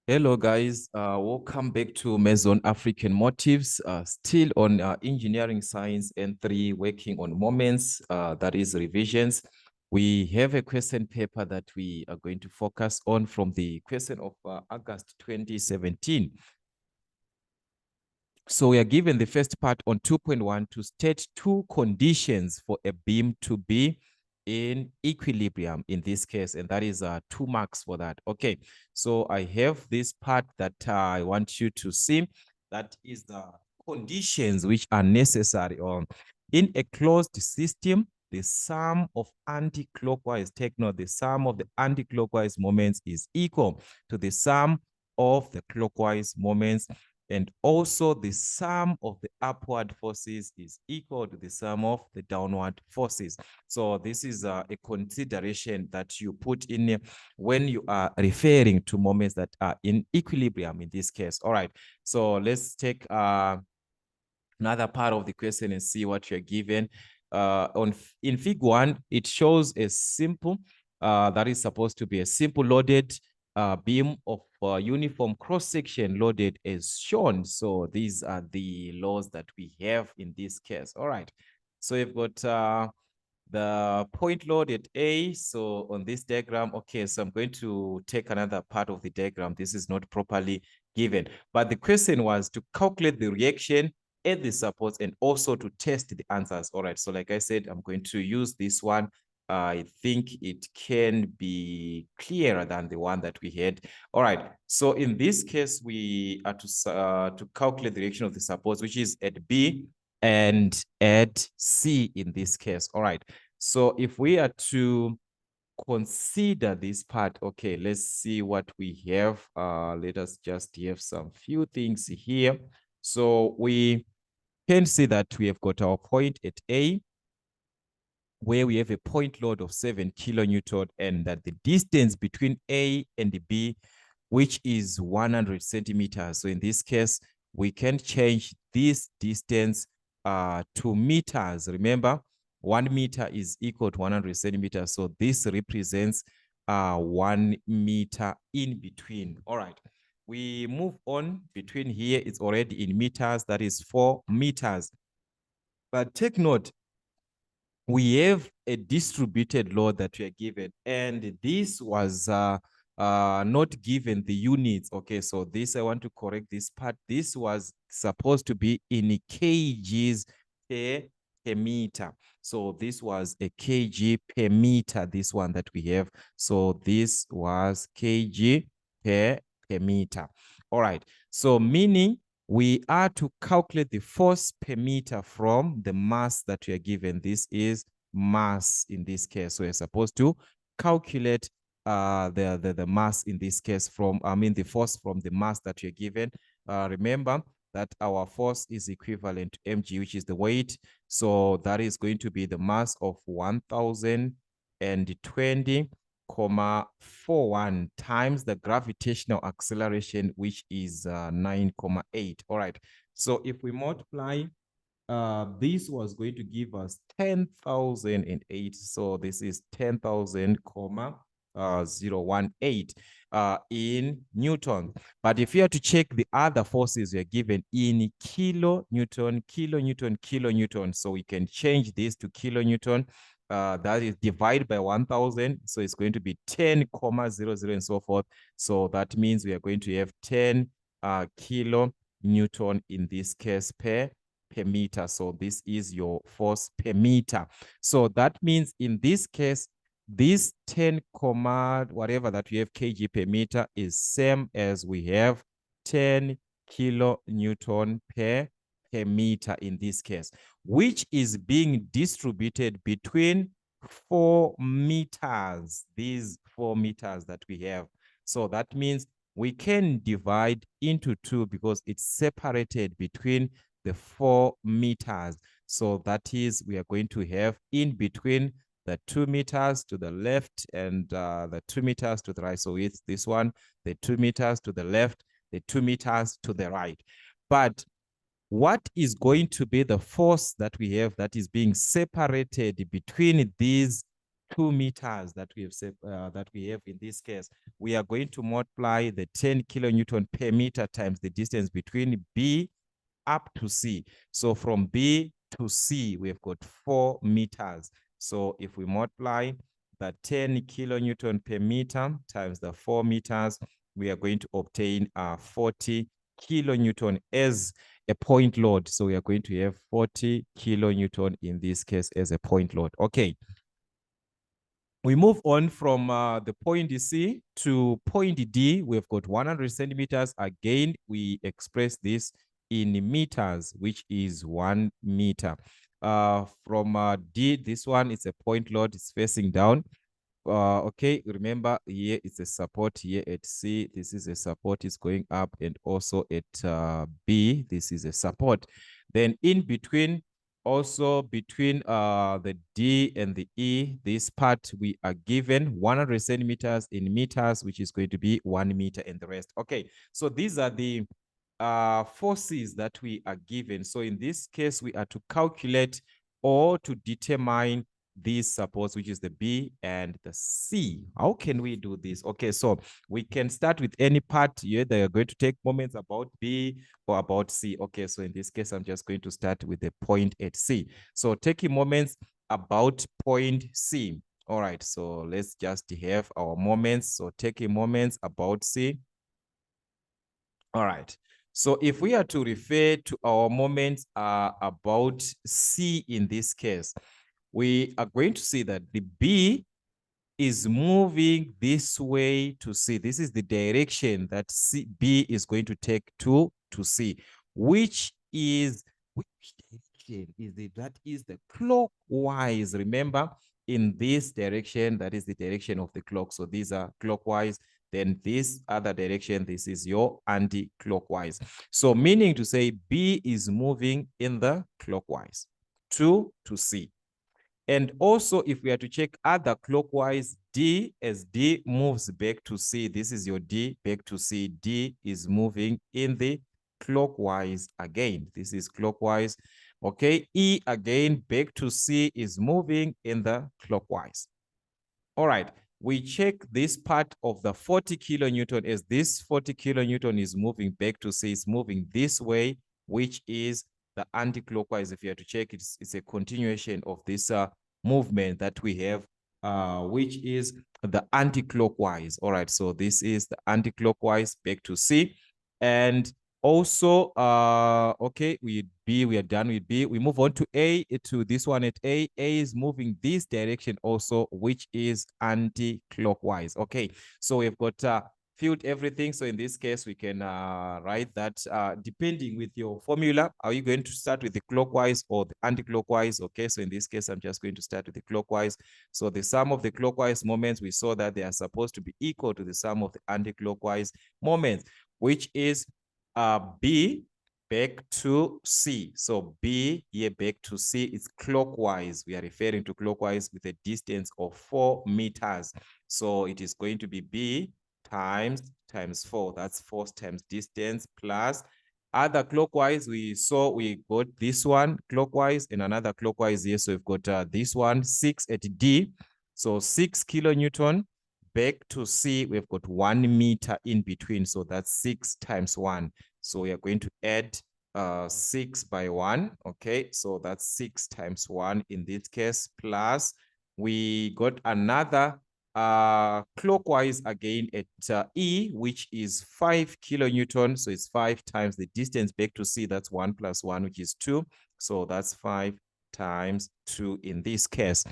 Hello guys, welcome back to Maison African Motives, still on engineering science and 3 working on moments, that is revisions. We have a question paper that we are going to focus on from the question of August 2017. So we are given the first part on 2.1 to state 2 conditions for a beam to be in equilibrium in this case, and that is 2 marks for that. Okay, so I have this part that I want you to see. That is the conditions which are necessary in a closed system. The sum of anti-clockwise, take note, the sum of the anti-clockwise moments is equal to the sum of the clockwise moments, and also the sum of the upward forces is equal to the sum of the downward forces. So this is a consideration that you put in when you are referring to moments that are in equilibrium in this case. All right, so let's take another part of the question and see what you're given. In fig 1, it shows a simple, that is supposed to be a simple loaded beam of uniform cross-section loaded as shown. So these are the laws that we have in this case. All right, so you've got the point load at A. So on this diagram, okay, so I'm going to take another part of the diagram. This is not properly given, but the question was to calculate the reaction at the supports and also to test the answers. All right, so like I said, I'm going to use this one. I think it can be clearer than the one that we had. All right, so in this case, we are to calculate the reaction of the supports, which is at B and at C in this case. All right, so if we are to consider this part, okay, let's see what we have. Let us just have some few things here. So we can see that we have got our point at A, where we have a point load of 7 kilonewton, and that the distance between A and B, which is 100 centimeters. So in this case, we can change this distance to meters. Remember, 1 meter is equal to 100 centimeters. So this represents 1 meter in between. All right, we move on. Between here, it's already in meters. That is 4 meters. But take note, we have a distributed load that we are given, and this was not given the units. Okay, so this, I want to correct this part. This was supposed to be in kgs per meter. So this was a kg per meter, this one that we have. So this was kg per meter. All right, so meaning we are to calculate the force per meter from the mass that we are given. This is mass in this case. So we're supposed to calculate the mass in this case from, the force from the mass that you're given. Remember that our force is equivalent to mg, which is the weight. So that is going to be the mass of 1020.41 times the gravitational acceleration, which is 9.8. All right, so if we multiply, this was going to give us 10,008. So this is 10,000, 018 in Newton. But if you have to check the other forces, you're given in kilonewton, kilonewton, kilonewton. So we can change this to kilonewton. That is divided by 1,000. So it's going to be 10,00 and so forth. So that means we are going to have 10 kilonewton in this case per meter. So this is your force per meter. So that means in this case, this 10 whatever that we have kg per meter is same as we have 10 kilonewton per meter in this case, which is being distributed between 4 meters, these 4 meters that we have. So that means we can divide into 2 because it's separated between the 4 meters. So that is, we are going to have in between the 2 meters to the left and the 2 meters to the right. So it's this one, the 2 meters to the left, the 2 meters to the right. But what is going to be the force that we have that is being separated between these 2 meters that we have said, that we have in this case, we are going to multiply the 10 kilonewton per meter times the distance between B up to C. So from B to C, we've got 4 meters. So if we multiply the 10 kilonewton per meter times the 4 meters, we are going to obtain 40 kilonewton as a point load. So we are going to have 40 kilonewton in this case as a point load. Okay. We move on from the point C to point D. We've got 100 centimeters. Again, we express this in meters, which is 1 meter. From D, this one is a point load. It's facing down. Okay, remember here it's a support here at C. This is a support is going up, and also at B, this is a support. Then in between, also between the D and the E, this part we are given 100 centimeters in meters, which is going to be 1 meter, and the rest. Okay, so these are the forces that we are given. So in this case, we are to calculate or to determine these supports, which is the B and the C. How can we do this? Okay, so we can start with any part here that you're going to take moments about B or about C. Okay, so in this case, I'm just going to start with the point at C. So taking moments about point C. All right, so let's just have our moments. So taking moments about C. All right. So if we are to refer to our moments about C in this case, we are going to see that the B is moving this way to C. This is the direction that B is going to take to C, which direction is it? That is the clockwise. Remember, in this direction, that is the direction of the clock. So these are clockwise. Then this other direction, this is your anti-clockwise. So meaning to say B is moving in the clockwise to C. And also, if we are to check other clockwise, D, as D moves back to C, this is your D back to C. D is moving in the clockwise again. This is clockwise. Okay, E again back to C is moving in the clockwise. All right, we check this part of the 40 kilonewton as this 40 kilonewton is moving back to C, it's moving this way, which is the anti-clockwise. If you have to check, it's a continuation of this movement that we have, which is the anti-clockwise. All right, so this is the anti-clockwise back to C. And also, okay, we are done with B. We move on to A, to this one at A. A is moving this direction also, which is anti-clockwise. Okay, so we've got filled everything. So in this case, we can write that depending with your formula. Are you going to start with the clockwise or the anti-clockwise? Okay, so in this case, I'm just going to start with the clockwise. So the sum of the clockwise moments, we saw that they are supposed to be equal to the sum of the anti-clockwise moments, which is B back to C. So B here back to C is clockwise. We are referring to clockwise with a distance of 4 meters. So it is going to be B times 4. That's 4 times distance plus other clockwise. We saw we got this one clockwise and another clockwise here. So we've got this one 6 at D. So 6 kilonewton. Back to C, we've got 1 meter in between. So that's 6 times 1. So we are going to add 6 by 1. Okay, so that's 6 times 1 in this case. Plus, we got another clockwise again at E, which is 5 kilonewton. So it's 5 times the distance back to C. That's 1 plus 1, which is 2. So that's 5 times 2 in this case.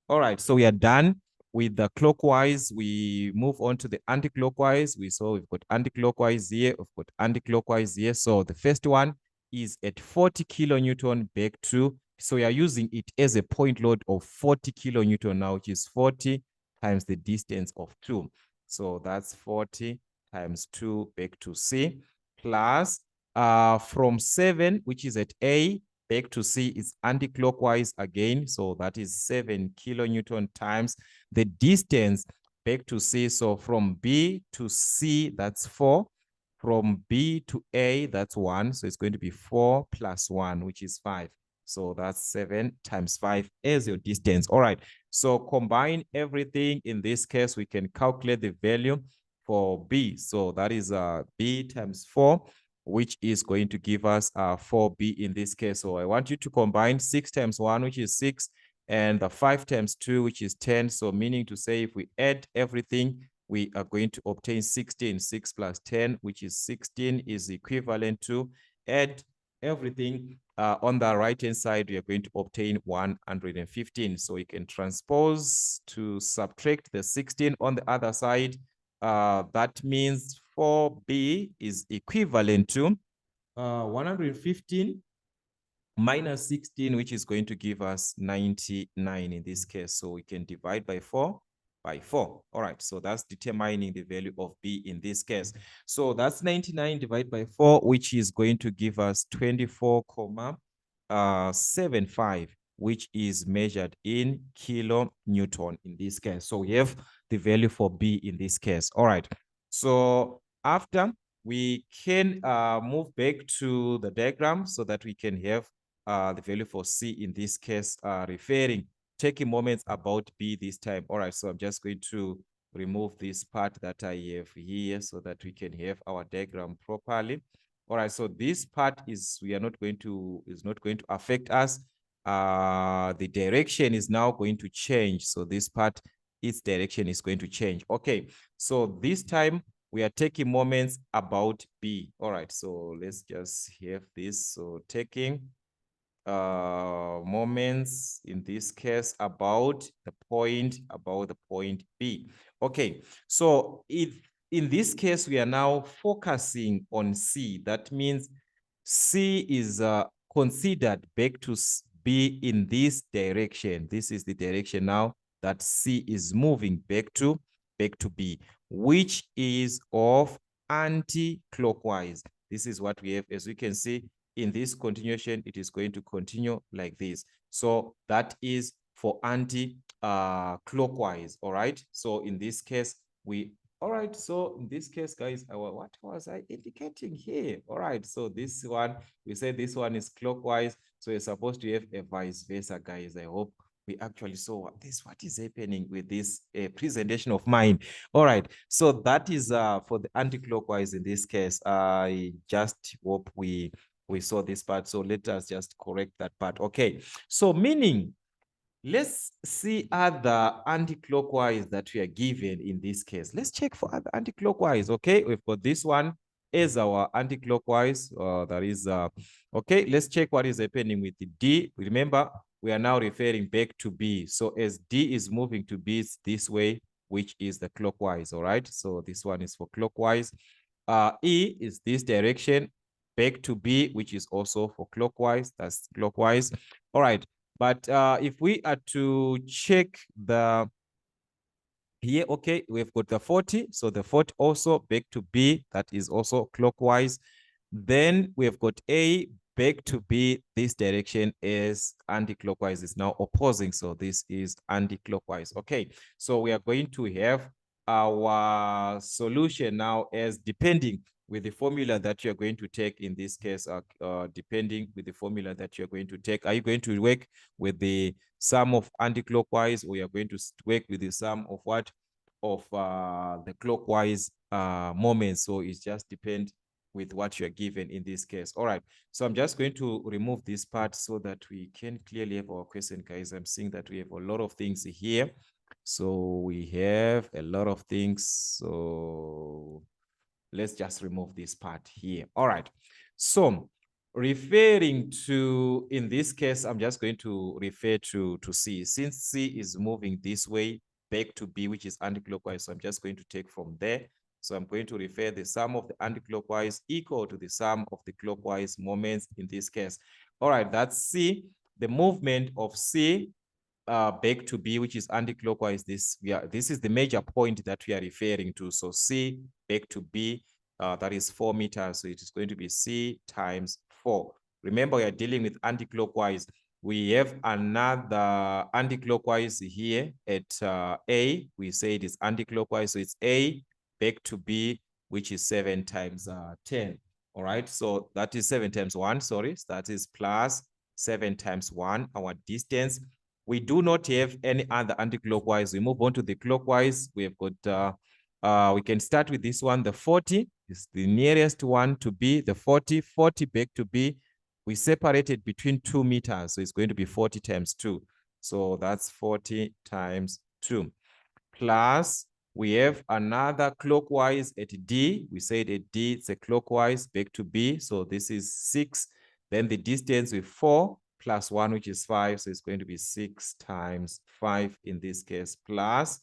All right, so we are done with the clockwise. We move on to the anti-clockwise. We saw we've got anti-clockwise here, we've got anti-clockwise here. So the first one is at 40 kilonewton back to, so we are using it as a point load of 40 kilonewton now, which is 40 times the distance of 2. So that's 40 times 2 back to C, plus from 7, which is at A, back to C is anti-clockwise again. So that is 7 kilonewton times the distance back to C. So from B to C, that's 4. From B to A, that's 1. So it's going to be 4 plus 1, which is 5. So that's 7 times 5 as your distance. All right. So combine everything. In this case, we can calculate the value for B. So that is B times 4, which is going to give us 4B in this case. So I want you to combine 6 times 1, which is 6, and the 5 times 2, which is 10. So meaning to say, if we add everything, we are going to obtain 16. 6 plus 10, which is 16, is equivalent to add everything. On the right-hand side, we are going to obtain 115. So we can transpose to subtract the 16 on the other side. That means 4B is equivalent to 115 minus 16, which is going to give us 99 in this case. So we can divide by 4 by 4. All right, so that's determining the value of B in this case. So that's 99 divided by 4, which is going to give us 24.75, which is measured in kilonewton in this case. So we have the value for B in this case. All right, so after we can move back to the diagram so that we can have the value for C in this case, taking moments about B this time. All right, so I'm just going to remove this part that I have here so that we can have our diagram properly. All right, so this part is not going to affect us. The direction is now going to change. So this part, its direction is going to change. Okay, so this time we are taking moments about B. All right, so let's just have this. So taking moments in this case about the point B. Okay, so in this case we are now focusing on C. That means C is considered back to B in this direction. This is the direction now that C is moving back to B, which is of anti-clockwise. This is what we have. As we can see, in this continuation, it is going to continue like this. So that is for anti-clockwise. All right. So in this case, all right. So in this case, guys, what was I indicating here? All right. So this one, we said this one is clockwise. So you're supposed to have a vice versa, guys. I hope we actually saw what is happening with this presentation of mine. All right. So that is for the anti-clockwise in this case. I just hope we saw this part. So let us just correct that part. Okay. So meaning, let's see other anti-clockwise that we are given in this case. Let's check for other anti-clockwise. Okay. We've got this one as our anti-clockwise. That is, okay. Let's check what is happening with the D. Remember, we are now referring back to B. So as D is moving to B, it's this way, which is the clockwise. All right. So this one is for clockwise. E is this direction back to B, which is also for clockwise. That's clockwise. All right. But if we are to check the here, okay, we've got the 40. So the 40 also back to B, that is also clockwise. Then we have got A back to B. This direction is anti-clockwise, is now opposing. So this is anti-clockwise. Okay, so we are going to have our solution now as depending with the formula that you're going to take in this case, depending with the formula that you're going to take. Are you going to work with the sum of anti-clockwise, or you're going to work with the sum of what? Of the clockwise moments. So it just depends with what you're given in this case. All right. So I'm just going to remove this part so that we can clearly have our question, guys. I'm seeing that we have a lot of things here. So we have a lot of things. So let's just remove this part here. All right. So referring to, in this case, I'm just going to refer to C. Since C is moving this way back to B, which is anti-clockwise, so I'm just going to take from there. So I'm going to refer the sum of the anti-clockwise equal to the sum of the clockwise moments in this case. All right, that's C. The movement of C back to B, which is anti-clockwise. This is the major point that we are referring to. So C back to B, that is 4 meters. So it is going to be C times 4. Remember, we are dealing with anti-clockwise. We have another anti-clockwise here at A. We say it is anti-clockwise. So it's A back to B, which is 7 times 10. All right. So that is 7 times 1. Sorry. So that is plus 7 times 1, our distance. We do not have any other anti-clockwise. We move on to the clockwise. We have got, we can start with this one. The 40 is the nearest one to B. The 40 back to B. We separated between 2 meters. So it's going to be 40 times 2. So that's 40 times 2. Plus, we have another clockwise at D. We said at D, it's a clockwise back to B. So this is 6. Then the distance with 4 plus 1, which is 5. So it's going to be 6 times 5 in this case. Plus,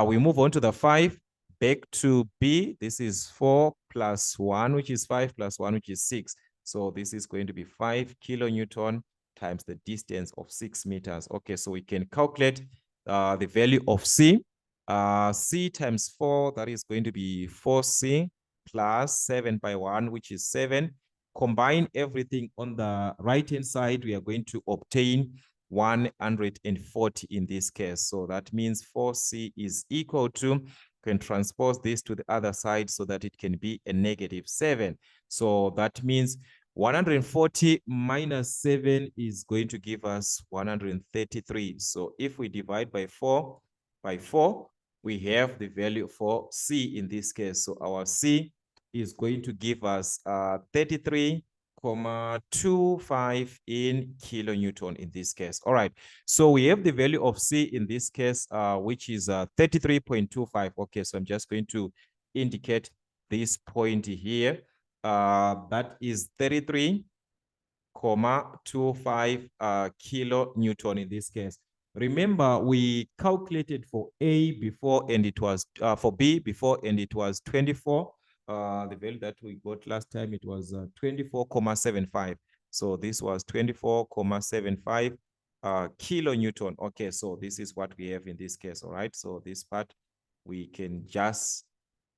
we move on to the 5 back to B. This is 4 plus 1, which is 5 plus 1, which is 6. So this is going to be 5 kilonewton times the distance of 6 meters. Okay, so we can calculate the value of C. C times 4, that is going to be 4C plus 7 by 1, which is 7. Combine everything on the right-hand side, we are going to obtain 140 in this case. So that means 4C is equal to, can transpose this to the other side so that it can be a -7. So that means 140 minus 7 is going to give us 133. So if we divide by 4, we have the value for C in this case. So our C is going to give us 33.25 in kilonewton in this case. All right. So we have the value of C in this case, which is 33.25. Okay, so I'm just going to indicate this point here. That is 33.25 kilonewton in this case. Remember, we calculated for A before, and it was for B before, and it was 24. The value that we got last time, it was 24.75. So this was 24.75 kilonewton. Okay, so this is what we have in this case. All right, so this part we can just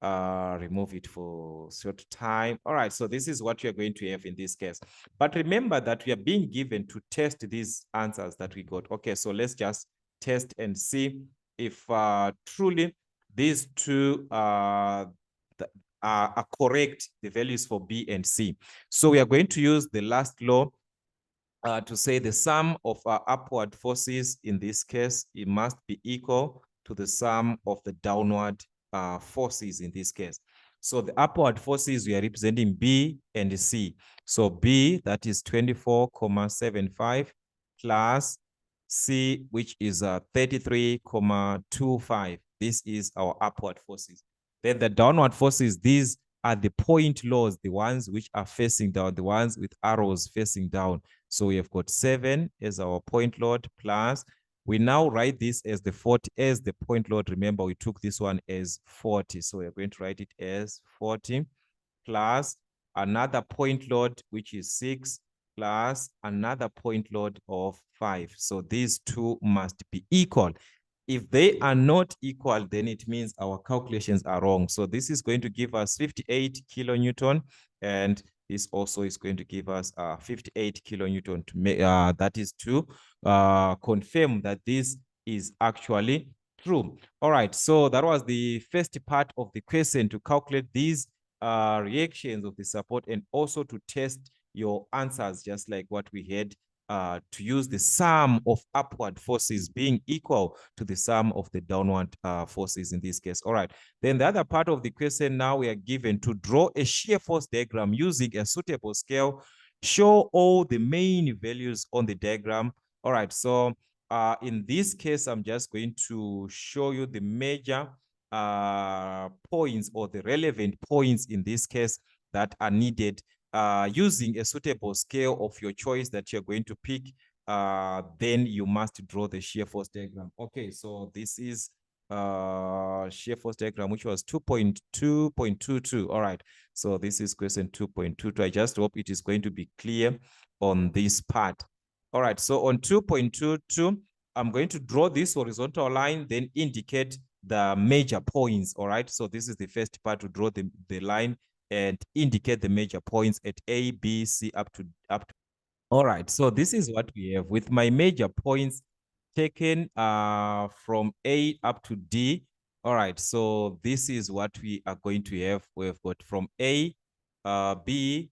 remove it for short time. All right, so this is what we are going to have in this case. But remember that we are being given to test these answers that we got. Okay, so let's just test and see if truly these two are correct, the values for B and C. So we are going to use the last law to say the sum of upward forces in this case, it must be equal to the sum of the downward forces in this case. So the upward forces, we are representing B and C. So B, that is 24.75 plus C, which is 33.25. This is our upward forces. Then the downward forces, these are the point laws, the ones which are facing down, the ones with arrows facing down. So we have got 7 as our point load plus, we now write this as the 40 as the point load. Remember, we took this one as 40. So we're going to write it as 40 plus another point load, which is 6 plus another point load of 5. So these two must be equal. If they are not equal, then it means our calculations are wrong. So this is going to give us 58 kilonewton, and this also is going to give us 58 kilonewton to make that is to confirm that this is actually true. All right, so that was the first part of the question, to calculate these reactions of the support and also to test your answers, just like what we had, to use the sum of upward forces being equal to the sum of the downward forces in this case. All right. Then the other part of the question, now we are given to draw a shear force diagram using a suitable scale. Show all the main values on the diagram. All right. So in this case, I'm just going to show you the major points, or the relevant points in this case, that are needed. Using a suitable scale of your choice that you're going to pick, then you must draw the shear force diagram. Okay, so this is shear force diagram, which was 2.2.22. All right, so this is question 2.22. I just hope it is going to be clear on this part. All right, so on 2.22, I'm going to draw this horizontal line, then indicate the major points. All right, so this is the first part, to draw the line and indicate the major points at A, B, C, up to. All right, so this is what we have with my major points taken from A up to D. All right, so this is what we are going to have. We've got from A, B,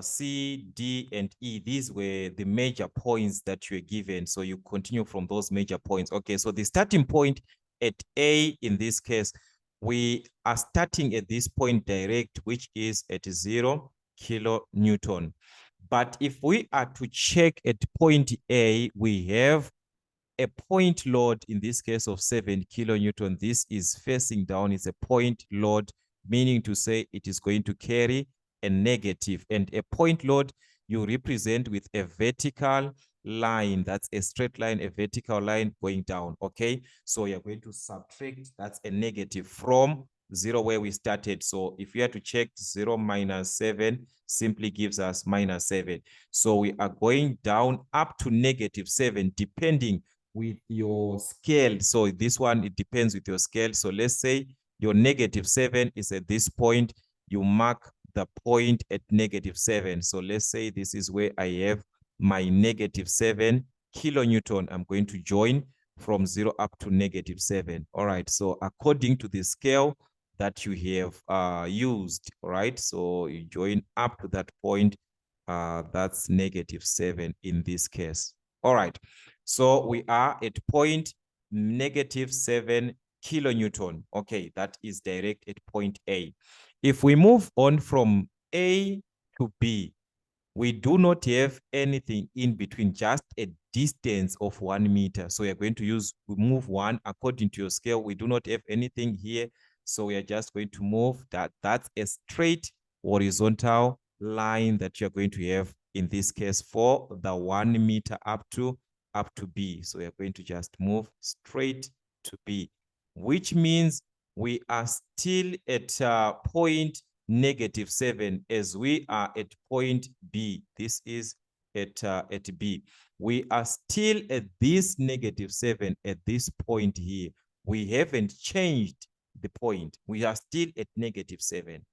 C, D, and E, these were the major points that you were given. So you continue from those major points. Okay, so the starting point at A, in this case, we are starting at this point direct, which is at 0 kilonewton. But if we are to check at point A, we have a point load, in this case of 7 kilonewton. This is facing down. It's a point load, meaning to say it is going to carry a negative. And a point load you represent with a vertical line. That's a straight line, a vertical line going down. Okay, so you're going to subtract, that's a negative, from 0 where we started. So if we are to check 0 minus 7, simply gives us minus 7. So we are going down up to negative 7, depending with your scale. So this one, it depends with your scale. So let's say your negative 7 is at this point. You mark the point at negative 7. So let's say this is where I have my negative 7 kilonewton. I'm going to join from 0 up to negative 7. All right. So according to the scale that you have used, all right, so you join up to that point. That's negative 7 in this case. All right. So we are at point negative 7 kilonewton. Okay, that is direct at point A. If we move on from A to B, we do not have anything in between, just a distance of 1 meter. So we are going to move 1 according to your scale. We do not have anything here. So we are just going to move that. That's a straight horizontal line that you're going to have in this case for the 1 meter up to B. So we are going to just move straight to B, which means we are still at point negative 7 as we are at point B. This is at B. We are still at this negative 7 at this point here. We haven't changed the point. We are still at negative 7.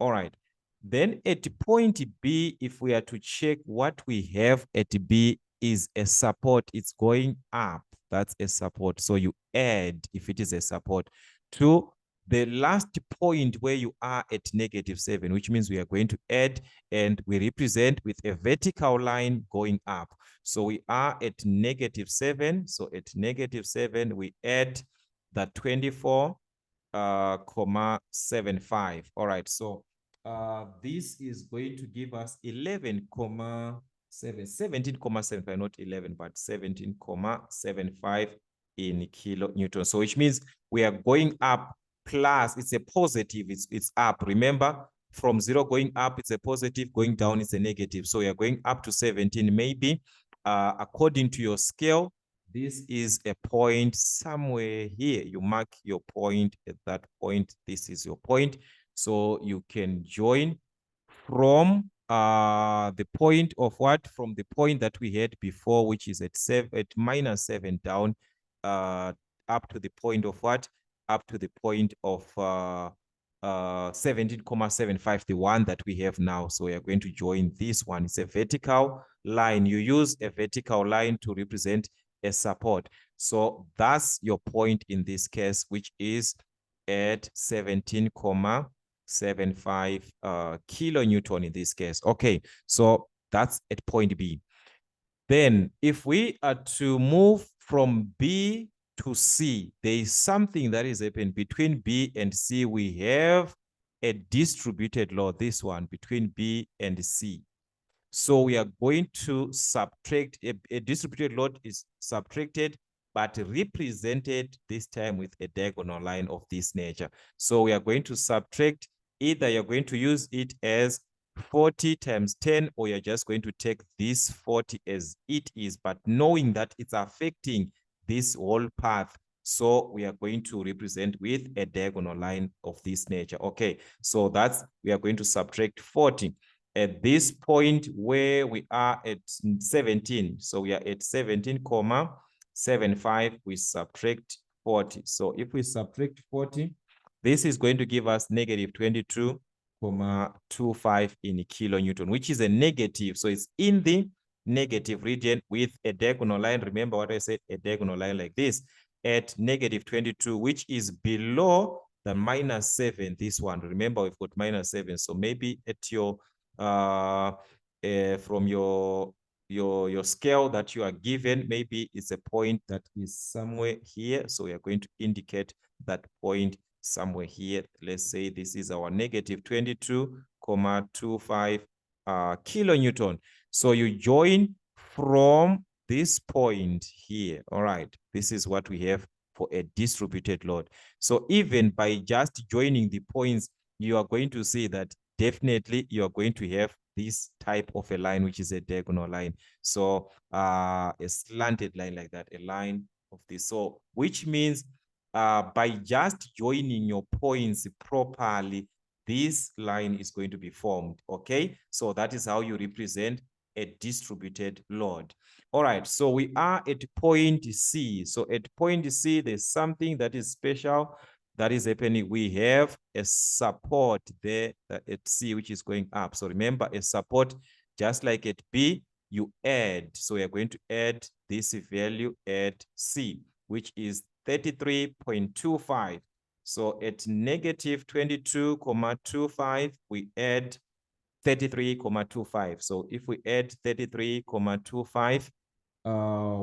All right. Then at point B, if we are to check what we have at B is a support. It's going up. That's a support. So you add, if it is a support, to the last point where you are at negative 7, which means we are going to add, and we represent with a vertical line going up. So we are at negative 7. So at negative 7, we add the 24.75. All right. So this is going to give us 17.75, not 11, but 17.75 in kilonewton. So which means we are going up plus, it's a positive, it's up. Remember, from 0 going up, it's a positive, going down, it's a negative. So we are going up to 17. Maybe according to your scale, this is a point somewhere here. You mark your point at that point. This is your point. So you can join from the point of what? From the point that we had before, which is at minus 7 down up to the point of what? Up to the point of 17.75, the one that we have now. So we are going to join this one. It's a vertical line. You use a vertical line to represent a support. So that's your point in this case, which is at 17.75 kilonewton in this case. Okay, so that's at point B. Then if we are to move from B to C, there is something that is happening between B and C. We have a distributed load, this one, between B and C. So we are going to subtract, a distributed load is subtracted, but represented this time with a diagonal line of this nature. So we are going to subtract, either you're going to use it as 40 times 10, or you're just going to take this 40 as it is, but knowing that it's affecting this whole path. So we are going to represent with a diagonal line of this nature. Okay, so that's, we are going to subtract 40. At this point where we are at 17, so we are at 17.75, we subtract 40. So if we subtract 40, this is going to give us negative 22.25 in kilonewton, which is a negative. So it's in the negative region with a diagonal line. Remember what I said, a diagonal line like this at negative 22, which is below the minus 7, this one. Remember, we've got minus 7. So maybe at your from your scale that you are given. Maybe it's a point that is somewhere here. So we are going to indicate that point somewhere here. Let's say this is our negative 22.25 kilonewton. So you join from this point here. All right, this is what we have for a distributed load. So even by just joining the points, you are going to see that definitely you are going to have this type of a line, which is a diagonal line. So a slanted line like that, a line of this. So which means by just joining your points properly, this line is going to be formed. Okay, so that is how you represent a distributed load. All right, so we are at point C. So at point C, there's something that is special that is happening. We have a support there at C, which is going up. So remember, a support, just like at B, you add. So we are going to add this value at C, which is 33.25. So at negative 22.25, we add 33.25. So if we add 33.25,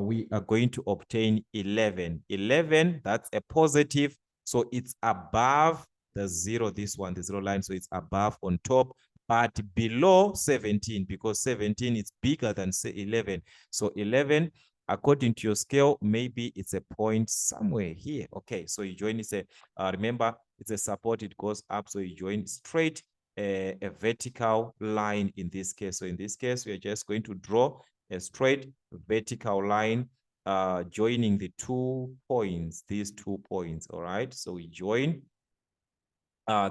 we are going to obtain 11. 11, that's a positive. So it's above the zero, this one, the zero line. So it's above on top, but below 17, because 17 is bigger than say 11. So 11, according to your scale, maybe it's a point somewhere here. Okay, so you join, remember, it's a support, it goes up. So you join straight a vertical line in this case. So in this case, we are just going to draw a straight vertical line joining the 2 points, these 2 points. All right, so we join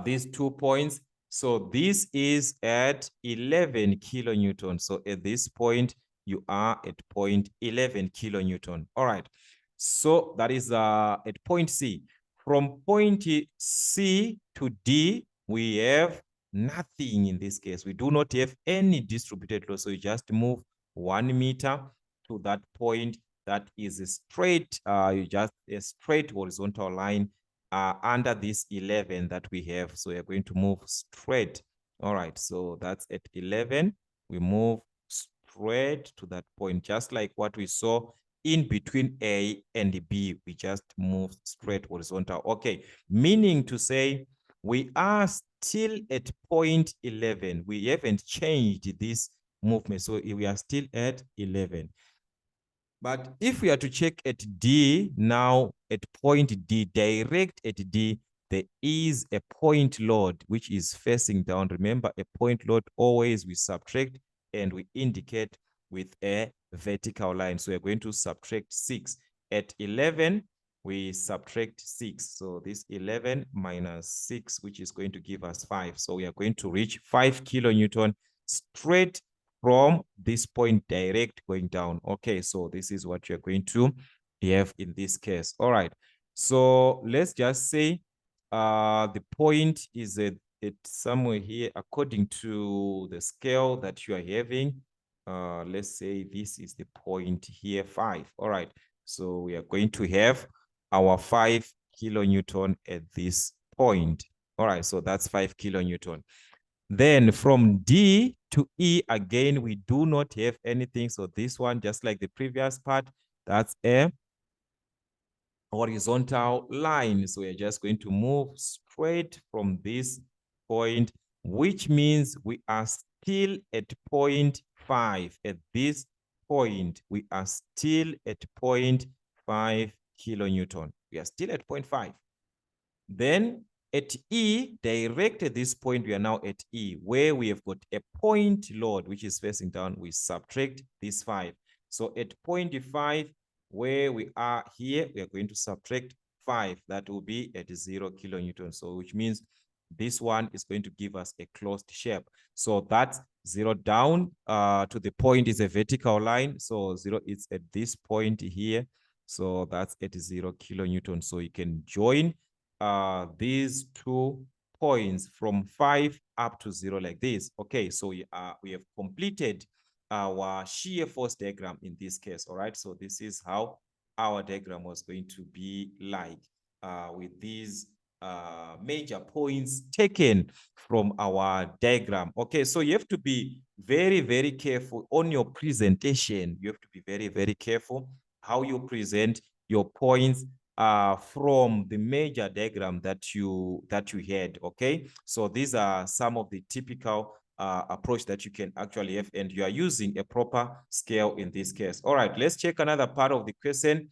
these 2 points. So this is at 11 kilonewton. So at this point, you are at point 11 kilonewton. All right, so that is at point C. From point C to D, we have nothing in this case. We do not have any distributed load. So you just move 1 meter to that point. That is a straight, you just a straight horizontal line under this 11 that we have. So we're going to move straight. All right, so that's at 11. We move straight to that point, just like what we saw in between A and B. We just move straight horizontal. Okay, meaning to say we are still at point 11. We haven't changed this movement, so we are still at 11. But if we are to check at D, now at point D, direct at D, there is a point load which is facing down. Remember, a point load always we subtract and we indicate with a vertical line. So we're going to subtract 6. At 11, we subtract 6. So this 11 minus 6, which is going to give us 5. So we are going to reach 5 kilonewton straight from this point direct going down. Okay, so this is what you're going to have in this case. All right, so let's just say the point is at somewhere here according to the scale that you are having. Let's say this is the point here, 5. All right, so we are going to have our 5 kilonewton at this point. All right, so that's 5 kilonewton. Then from D to E, again, we do not have anything. So this one, just like the previous part, that's a horizontal line. So we're just going to move straight from this point, which means we are still at point 5. At this point, we are still at 0.5 kilonewton. We are still at 0.5. Then at E, direct at this point, we are now at E, where we have got a point load, which is facing down. We subtract this 5. So at 0.5, where we are here, we are going to subtract 5. That will be at 0 kilonewton. So which means this one is going to give us a closed shape. So that's 0 down to the point is a vertical line. So 0 is at this point here. So that's at 0 kilonewton. So you can join these 2 points from 5 up to 0 like this. Okay, so we have completed our shear force diagram in this case. All right, so this is how our diagram was going to be like with these major points taken from our diagram. Okay, so you have to be very, very careful on your presentation. You have to be very, very careful how you present your points from the major diagram that you had. Okay, so these are some of the typical approach that you can actually have, and you are using a proper scale in this case. All right, let's check another part of the question.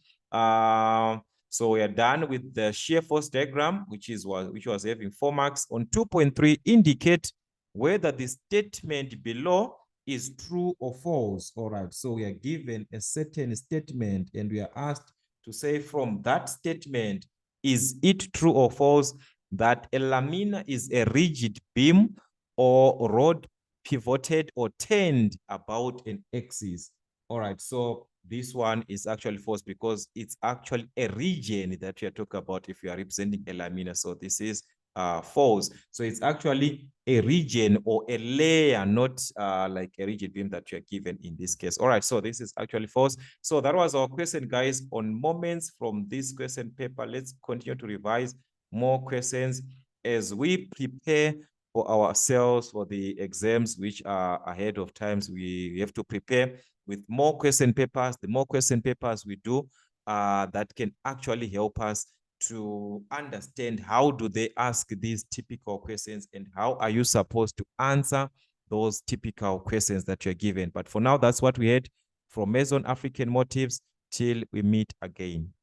So we are done with the shear force diagram, which was having 4 marks. On 2.3, indicate whether the statement below is true or false. All right, so we are given a certain statement and we are asked to say from that statement, is it true or false that a lamina is a rigid beam or rod pivoted or turned about an axis? All right, so this one is actually false because it's actually a region that we are talking about if you are representing a lamina. So this is false. So it's actually a region or a layer, not like a rigid beam that you are given in this case. All right, so this is actually false. So that was our question, guys, on moments from this question paper. Let's continue to revise more questions as we prepare for ourselves for the exams which are ahead of times. We have to prepare with more question papers. The more question papers we do, that can actually help us to understand how do they ask these typical questions and how are you supposed to answer those typical questions that you're given. But for now, that's what we had from Mason African Motives. Till we meet again.